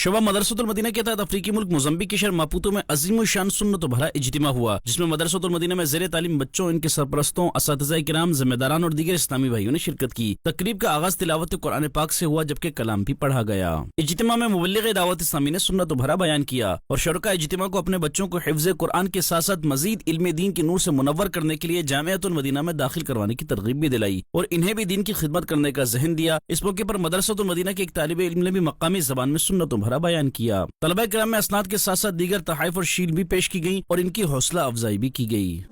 शवा मदरसतुल Medina के तहत अफ्रीकी मुल्क मोज़म्बिक के शहर मापुतो में अजीम शान सुन्नत भरा इज्तिमा हुआ, जिसमें मदरसतुल मदीना में ज़ेरे तालीम बच्चों, इनके सरपरस्तों, असातिज़ाए किराम, जिम्मेदारान और दीगर इस्लामी भाइयों ने शिरकत की। तकरीब का आगाज तिलावत कुरान पाक से हुआ, जबकि कलाम भी पढ़ा गया। इज्तिमा में मुबल्लिग़ दावत इस्लामी ने सुन्नत भरा बयान किया और शरका इज्तिमा को अपने बच्चों को हिफ्ज़ कुरान के साथ साथ मजीद इल्म दीन के नूर से मुनव्वर करने के लिए जामिअतुल मदीना में दाखिल करवाने की तरगीब भी दिलाई और इन्हें भी दीन की खिदमत करने का ज़हन दिया। इस मौके पर मदरसतुल मदीना के एक तालिब इल्म ने भी मकामी ज़बान में सुन्नत भरा बयान किया। तलबा किराम में असनाद के साथ साथ दीगर तहाइफ और शील भी पेश की गई और इनकी हौसला अफजाई भी की गई।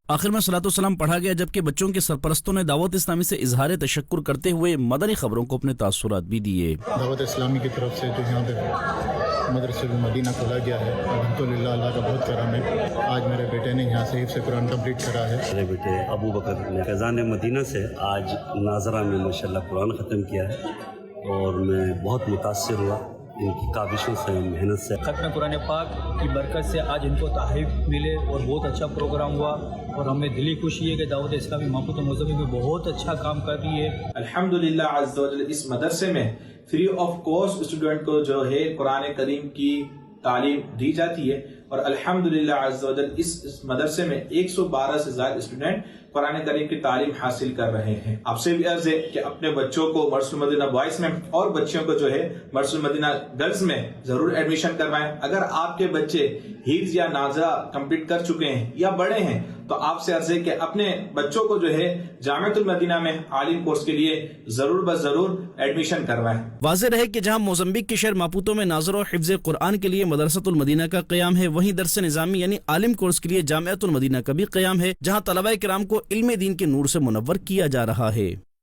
आखिर में सलातो सलाम पढ़ा गया, जबकि बच्चों के सरपरस्तों ने दावत इस्लामी से इजहार तशक्कुर करते हुए मदनी खबरों को अपने तासुरात भी दिए। दावत इस्लामी की तरफ से जो यहाँ पे मदरसतुल मदीना खोला गया है, अल्हम्दुलिल्लाह अल्लाह का बहुत करम है। आज मेरे बेटे ने यहाँ से हिफ्ज़ कुरान कंप्लीट करा है। मेरे बेटे अबू बकर ने फैज़ान मदीना से आज नाजरा में माशाल्लाह कुरान ख़त्म किया है और मैं बहुत मुतासिर हुआ इनकी काविशों से, मेहनत से। खत्म कुरान पाक की बरकत से आज इनको तहफ़्फ़ुज़ मिले और बहुत अच्छा प्रोग्राम हुआ और हमें दिली खुशी है कि दावत इस्लामी मापुतो मोज़म्बिक में बहुत अच्छा काम कर रही है। अल्हम्दुलिल्लाह अज़्ज़ा व जल इस मदरसे में फ्री ऑफ कॉस्ट स्टूडेंट को जो है कुरान करीम की तालीम दी जाती है और अल्हम्दुलिल्लाह अज़्ज़ा व जल इस मदरसे में 112 से ज़्यादा स्टूडेंट कुरान करीम की तालीम हासिल कर रहे हैं। आपसे भी अर्ज है कि अपने बच्चों को मदरसतुल मदीना बॉयज में और बच्चियों को जो है मदरसतुल मदीना गर्ल्स में जरूर एडमिशन करवाएं। अगर आपके बच्चे हिफ्ज़ या नाज़रा कंप्लीट कर चुके हैं या बड़े हैं तो आपसे अर्ज है कि अपने बच्चों को जो है जामिअतुल मदीना में आलिम कोर्स के लिए जरूर बस जरूर एडमिशन करवाएं। वाज़ेह रहे कि जहां मोज़म्बिक के शहर मापुतो में नाज़र और हिफ्ज़ कुरान के लिए मदरसतुल मदीना का क़याम है, वहीं दर्स निज़ामी यानी आलिम कोर्स के लिए जामिअतुल मदीना का भी क़याम है, जहां तलबा किराम को इल्म दीन के नूर से मुनव्वर किया जा रहा है।